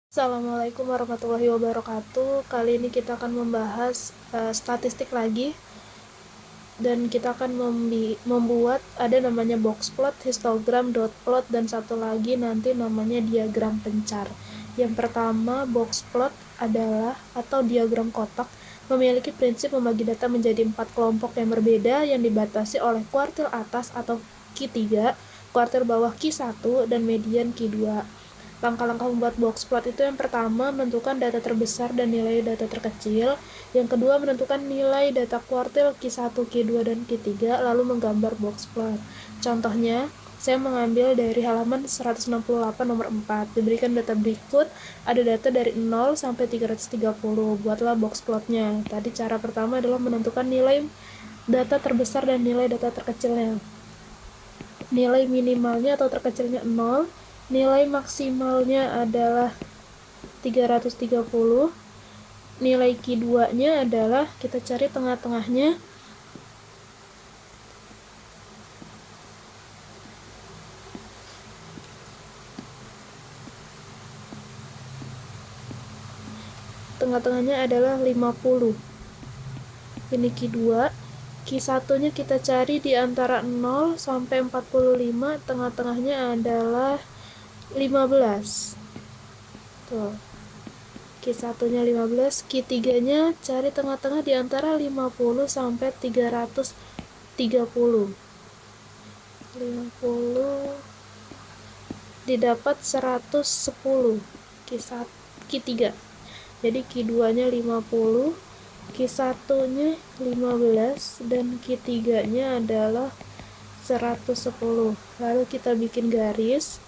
Assalamualaikum warahmatullahi wabarakatuh. Kali ini kita akan membahas statistik lagi, dan kita akan membuat ada namanya box plot, histogram, dot plot, dan satu lagi nanti namanya diagram pencar. Yang pertama, box plot adalah atau diagram kotak memiliki prinsip membagi data menjadi 4 kelompok yang berbeda yang dibatasi oleh kuartil atas atau Q3, kuartil bawah Q1, dan median Q2. Langkah-langkah membuat box plot itu yang pertama menentukan data terbesar dan nilai data terkecil, yang kedua menentukan nilai data kuartil Q1, Q2, dan Q3, lalu menggambar box plot. Contohnya, saya mengambil dari halaman 168 nomor 4. Diberikan data berikut, ada data dari 0 sampai 330. Buatlah box plotnya. Tadi cara pertama adalah menentukan nilai data terbesar dan nilai data terkecilnya. Nilai minimalnya atau terkecilnya 0, nilai maksimalnya adalah 330, nilai Q2-nya adalah, kita cari tengah-tengahnya, tengah-tengahnya adalah 50. Ini Q2. Q1-nya kita cari di antara 0 sampai 45, tengah-tengahnya adalah 15. Tuh. Q1-nya 15, Q3-nya cari tengah-tengah di antara 50 sampai 330. 50 didapat 110 Q3. Jadi Q2-nya 50, Q1-nya 15, dan Q3-nya adalah 110. Lalu kita bikin garis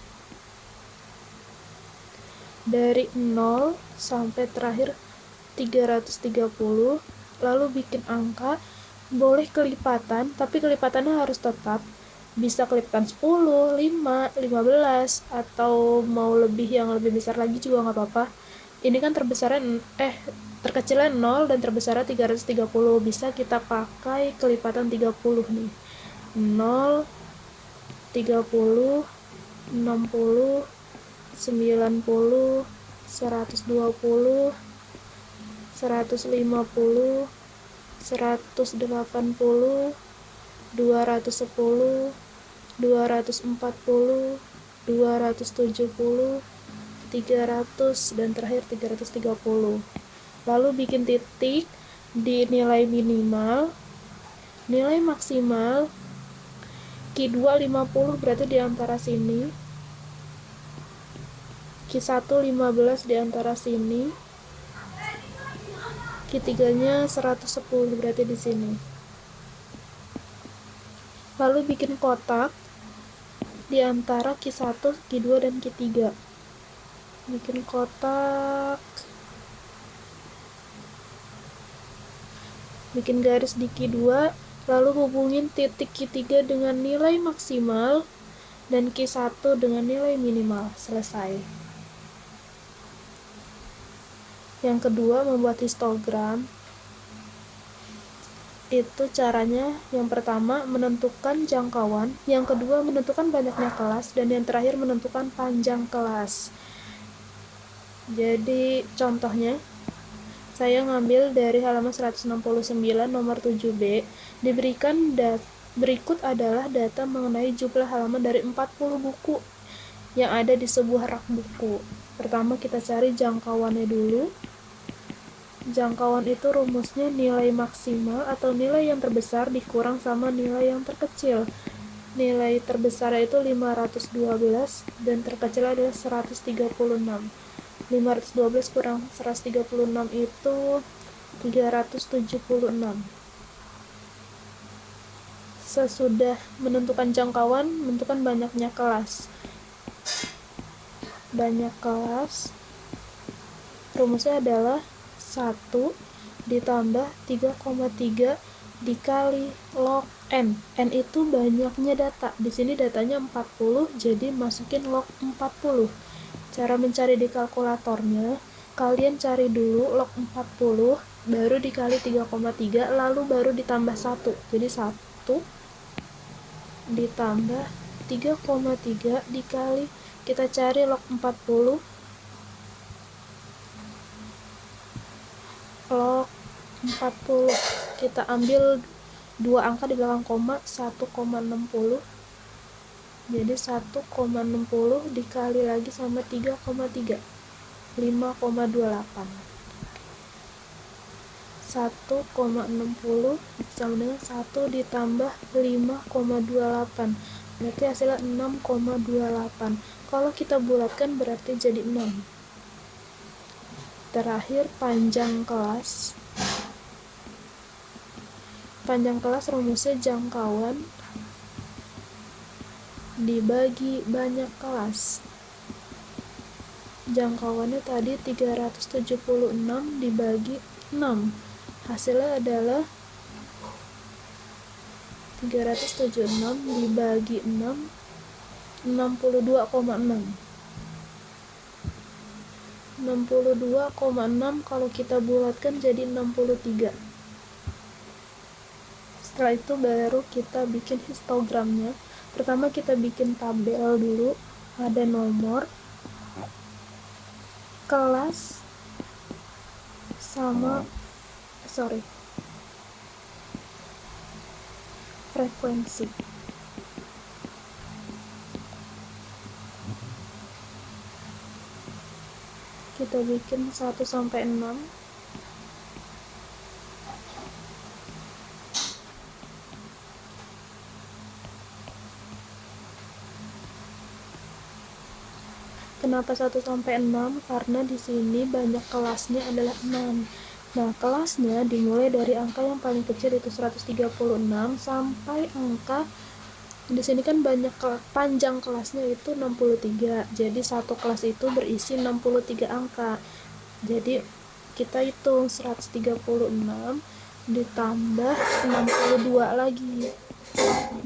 dari 0 sampai terakhir 330, lalu bikin angka. Boleh kelipatan, tapi kelipatannya harus tetap. Bisa kelipatan 10, 5, 15, atau mau lebih yang lebih besar lagi juga nggak apa-apa. Ini kan terkecilnya 0 dan terbesarnya 330. Bisa kita pakai kelipatan 30 nih. 0, 30, 60, 90, 120, 150, 180, 210, 240, 270, 300, dan terakhir 330. Lalu bikin titik di nilai minimal, nilai maksimal. Q2 50 berarti di antara sini, Q1 15 di antara sini, Q3-nya 110 berarti di sini. Lalu bikin kotak di antara Q1, Q2, dan Q3. Bikin kotak, bikin garis di Q2, lalu hubungin titik Q3 dengan nilai maksimal dan Q1 dengan nilai minimal. Selesai. Yang kedua, membuat histogram. Itu caranya, yang pertama menentukan jangkauan, yang kedua menentukan banyaknya kelas, dan yang terakhir menentukan panjang kelas. Jadi contohnya, saya ngambil dari halaman 169 nomor 7B. Diberikan berikut adalah data mengenai jumlah halaman dari 40 buku yang ada di sebuah rak buku. Pertama kita cari jangkauannya dulu. Jangkauan itu rumusnya nilai maksimal atau nilai yang terbesar dikurang sama nilai yang terkecil. Nilai terbesar itu 512 dan terkecil adalah 136. 512 kurang 136 itu 376. Sesudah menentukan jangkauan, menentukan banyaknya kelas. Banyak kelas rumusnya adalah 1 ditambah 3,3 dikali log n. N itu banyaknya data. Di sini datanya 40, jadi masukin log 40. Cara mencari di kalkulatornya, kalian cari dulu log 40, baru dikali 3,3, lalu baru ditambah 1. Jadi 1 ditambah 3,3 dikali, kita cari log 40, log 40. Kita ambil dua angka di belakang koma, 1,60. Jadi 1,60 dikali lagi sama 3,3, 5,28. 1,60 sama dengan 1 ditambah 5,28, berarti hasilnya 6,28. Kalau kita bulatkan berarti jadi 6. Terakhir panjang kelas. Panjang kelas rumusnya jangkauan dibagi banyak kelas. Jangkauannya tadi 376 dibagi 6. Hasilnya adalah 376 dibagi 6, 62,6. 62,6 kalau kita bulatkan jadi 63. Setelah itu baru kita bikin histogramnya. Pertama kita bikin tabel dulu, ada nomor, kelas, sama frekuensi. Kita bikin 1 sampai 6. Kenapa 1 sampai 6? Karena di sini banyak kelasnya adalah 6. Nah, kelasnya dimulai dari angka yang paling kecil itu 136 sampai angka di sini kan banyak panjang kelasnya itu 63. Jadi satu kelas itu berisi 63 angka. Jadi kita hitung 136 ditambah 62 lagi.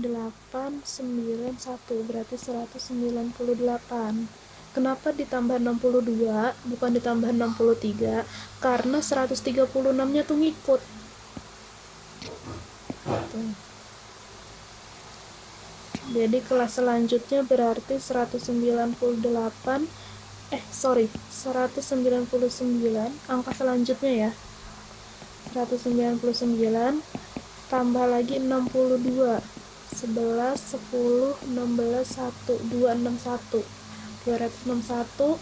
891 berarti 198. Kenapa ditambah 62 bukan ditambah 63? Karena 136-nya tuh ngikut. Jadi kelas selanjutnya berarti 199, angka selanjutnya ya. 199 tambah lagi 62. 11, 10, 16, 1, 261. 261,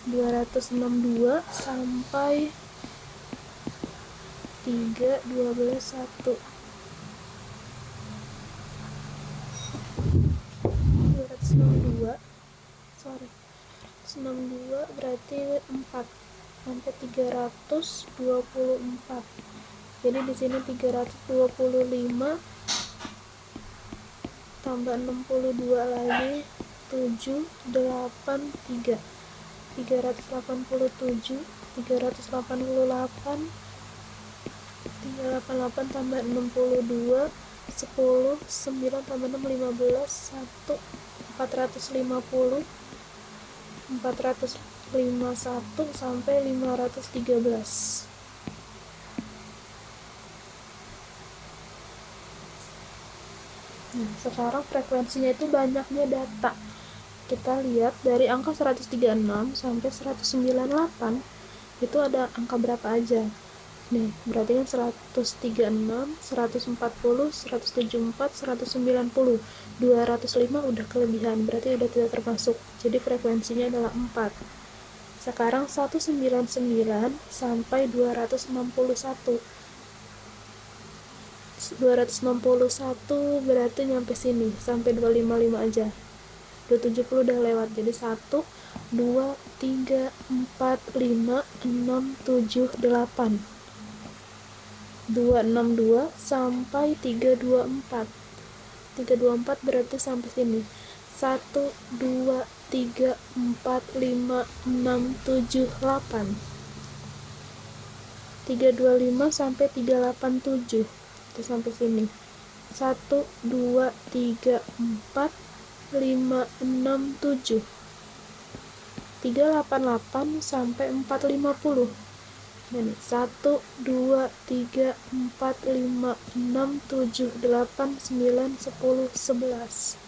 262 sampai 3, 12, 1. 262 berarti 4 sampai 324. Jadi di sini 325 tambah 62 lagi 7, 8, 3. 387, 388, 388 tambah 62, 10, 9 tambah 6, 15, 1, 450, 451 sampai 513. Nah, sekarang frekuensinya itu banyaknya data. Kita lihat dari angka 136 sampai 198 itu ada angka berapa aja. Nih, berarti kan 136, 140, 174, 190. 205 udah kelebihan, berarti udah tidak termasuk. Jadi frekuensinya adalah 4. Sekarang 199 sampai 261. 261 berarti nyampe sini, sampai 255 aja. 270 udah lewat, jadi 1, 2, 3, 4, 5, 6, 7, 8. 262 sampai 324. 324 berarti sampai sini. 1, 2, 3, 4, 5, 6, 7, 8. 325 sampai 387. Itu sampai sini. 1, 2, 3, 4, 5, 6, 7. 388 sampai 450. Ini 1, 2, 3, 4, 5, 6, 7, 8, 9, 10, 11.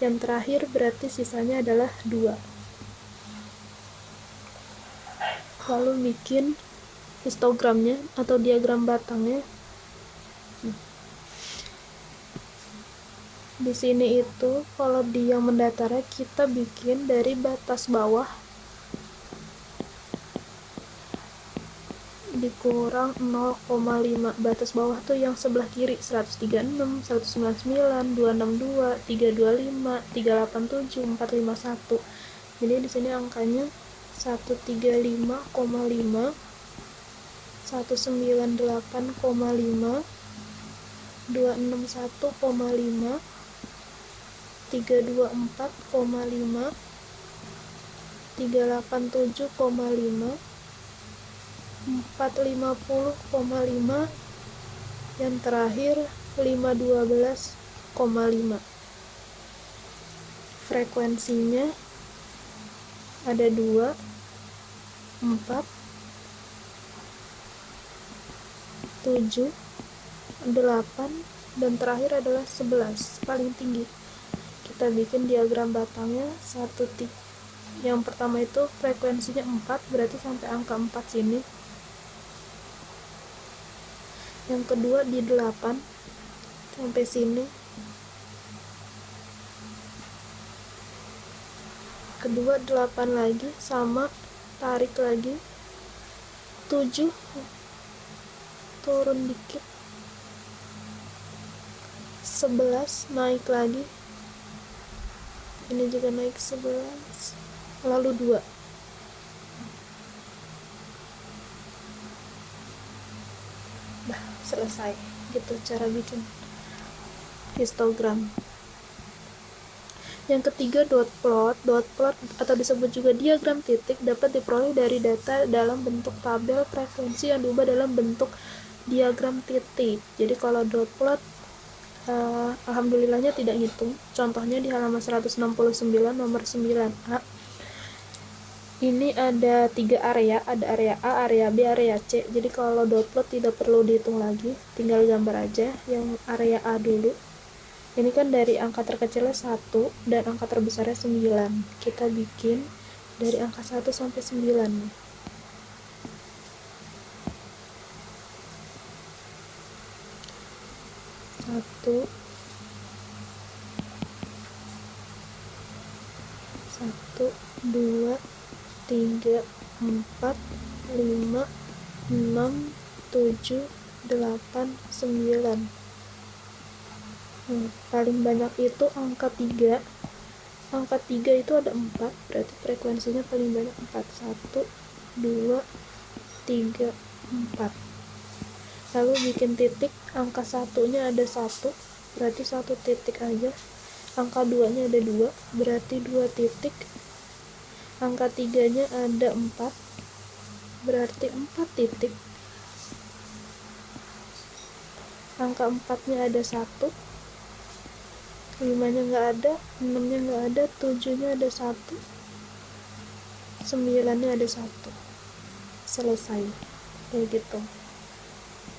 Yang terakhir berarti sisanya adalah 2. Lalu bikin histogramnya atau diagram batangnya. Di sini itu kalau di yang mendatarnya kita bikin dari batas bawah dikurang 0,5. Batas bawah tuh yang sebelah kiri 136, 199, 262, 325, 387, 451. Jadi di sini angkanya 135,5, 198,5, 261,5, 324,5, 387,5, 450,5, yang terakhir 512,5. Frekuensinya ada 2, 4, 7, 8, dan terakhir adalah 11, paling tinggi. Kita bikin diagram batangnya yang pertama itu frekuensinya 4, berarti sampai angka 4 sini. Yang kedua di 8 sampai sini. Kedua 8 lagi, sama, tarik lagi. 7 turun dikit. 11 naik lagi. Ini juga naik 11, lalu 2. Dah selesai. Gitu cara bikin histogram. Yang ketiga dot plot. Dot plot atau disebut juga diagram titik dapat diperoleh dari data dalam bentuk tabel frekuensi yang diubah dalam bentuk diagram titik. Jadi kalau dot plot alhamdulillahnya tidak ngitung. Contohnya di halaman 169 nomor 9A. Ini ada 3 area, ada area A, area B, area C. Jadi kalau dot plot tidak perlu dihitung lagi, tinggal gambar aja yang area A dulu. Ini kan dari angka terkecilnya 1 dan angka terbesarnya 9. Kita bikin dari angka 1 sampai 9. 1, 2, 3, 4, 5, 6, 7, 8, 9. Paling banyak itu angka 3. Angka 3 itu ada 4, berarti frekuensinya paling banyak 4. 1, 2, 3, 4. Lalu bikin titik, angka 1-nya ada 1, berarti 1 titik aja. Angka 2-nya ada 2, berarti 2 titik. Angka 3-nya ada 4, berarti 4 titik. Angka 4-nya ada 1, 5-nya nggak ada, 6-nya nggak ada, 7-nya ada 1, 9-nya ada 1. Selesai. Kayak gitu.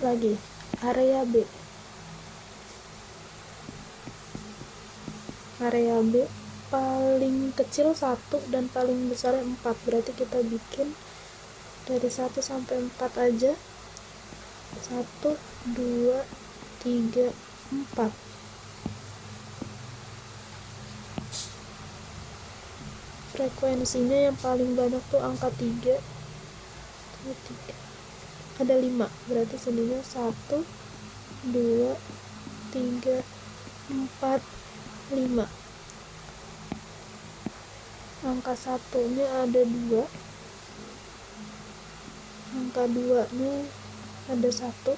Lagi, area B. Area B paling kecil 1 dan paling besar 4, berarti kita bikin dari 1 sampai 4 aja. 1, 2, 3, 4. Frekuensinya yang paling banyak tuh angka 3. Ada 5, berarti sininya 1, 2, 3, 4, 5. Angka 1-nya ada 2, angka 2-nya ada 1,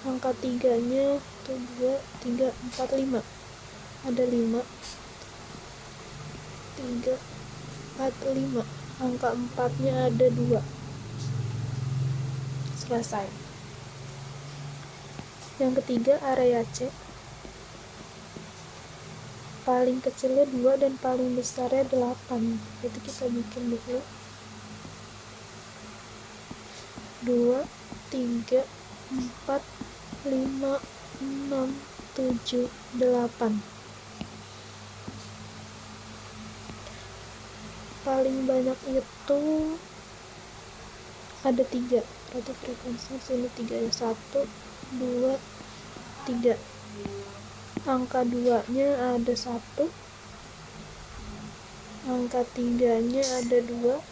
angka 3-nya itu 2, 3, 4, 5. Ada 5, 3, 4, 5. Angka 4-nya ada 2. Selesai. Yang ketiga area C. Paling kecilnya 2 dan paling besarnya 8. Jadi kita bikin dulu. 2, 3, 4, 5, 6, 7, 8. Paling banyak itu ada 3, berarti frekuensinya sini 3 ya, 1, 2, 3. Angka 2 nya ada 1, angka 3 nya ada 2,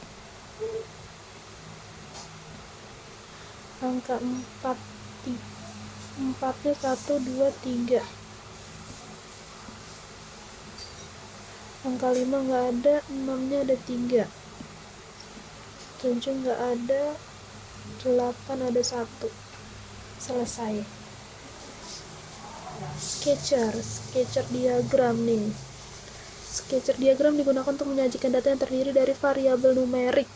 angka 4 nya 1, 2, 3, angka 5 nggak ada, 6 nya ada 3, 7 nggak ada, 8 ada 1. Selesai. Sketcher diagram nih. Sketcher diagram digunakan untuk menyajikan data yang terdiri dari variabel numerik.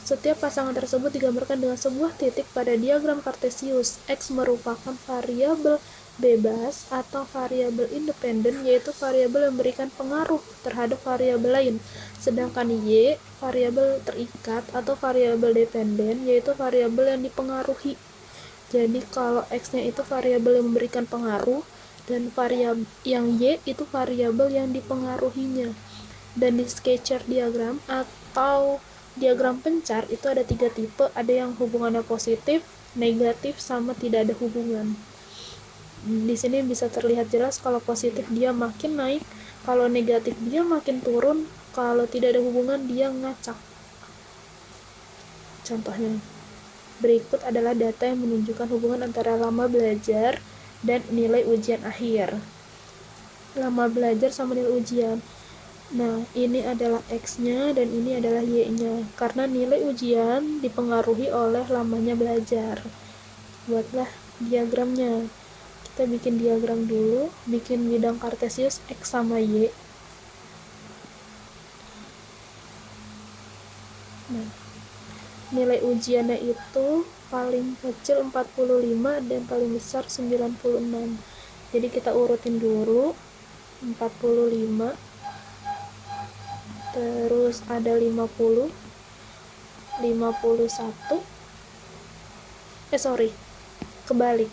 Setiap pasangan tersebut digambarkan dengan sebuah titik pada diagram Kartesius. X merupakan variabel bebas atau variabel independen, yaitu variabel yang memberikan pengaruh terhadap variabel lain. Sedangkan Y, variabel terikat atau variabel dependen, yaitu variabel yang dipengaruhi. Jadi kalau X-nya itu variabel yang memberikan pengaruh, dan variabel yang Y itu variabel yang dipengaruhinya. Dan di sketcher diagram atau diagram pencar itu ada 3 tipe, ada yang hubungannya positif, negatif, sama tidak ada hubungan. Di sini bisa terlihat jelas kalau positif dia makin naik, kalau negatif dia makin turun, kalau tidak ada hubungan dia ngacak. Contohnya, berikut adalah data yang menunjukkan hubungan antara lama belajar dan nilai ujian akhir. Lama belajar sama nilai ujian. Nah, ini adalah X-nya dan ini adalah Y-nya. Karena nilai ujian dipengaruhi oleh lamanya belajar. Buatlah diagramnya. Kita bikin diagram dulu, bikin bidang Kartesius X sama Y. Nah, nilai ujiannya itu paling kecil 45 dan paling besar 96. Jadi kita urutin dulu. 45, terus ada 50, 51, kebalik.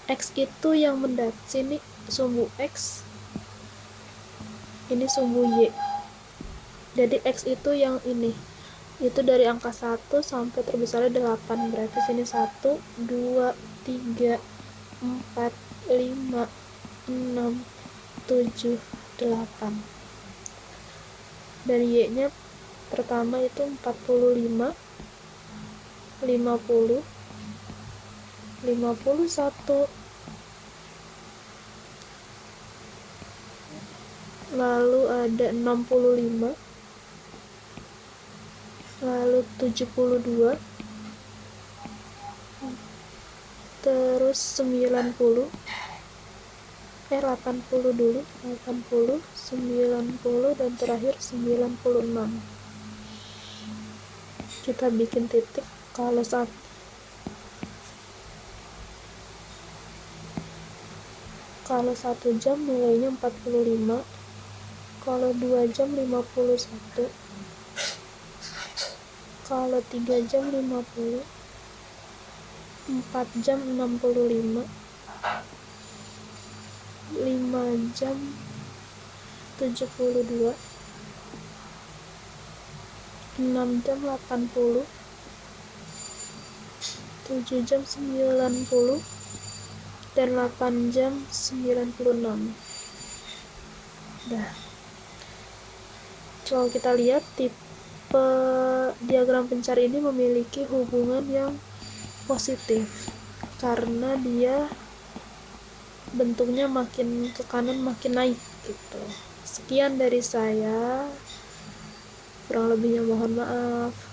X itu yang sini sumbu X, ini sumbu Y. Jadi X itu yang ini, itu dari angka 1 sampai terbesarnya 8, berarti sini 1, 2, 3, 4, 5, 6, 7, 8. Dan Y nya pertama itu 45, 50, 51, lalu ada 65, lalu 72, terus 90, 80 dulu, 80, 90, dan terakhir 96. Kita bikin titik. Kalau 1 jam nilainya 45, kalau 2 jam 51, kalau 3 jam 50, 4 jam 65, 5 jam 72, 6 jam 80, 7 jam 90, dan 8 jam 96. Dah. Kalau kita lihat tipe diagram pencar ini memiliki hubungan yang positif karena dia bentuknya makin ke kanan makin naik gitu. Sekian dari saya, kurang lebihnya mohon maaf.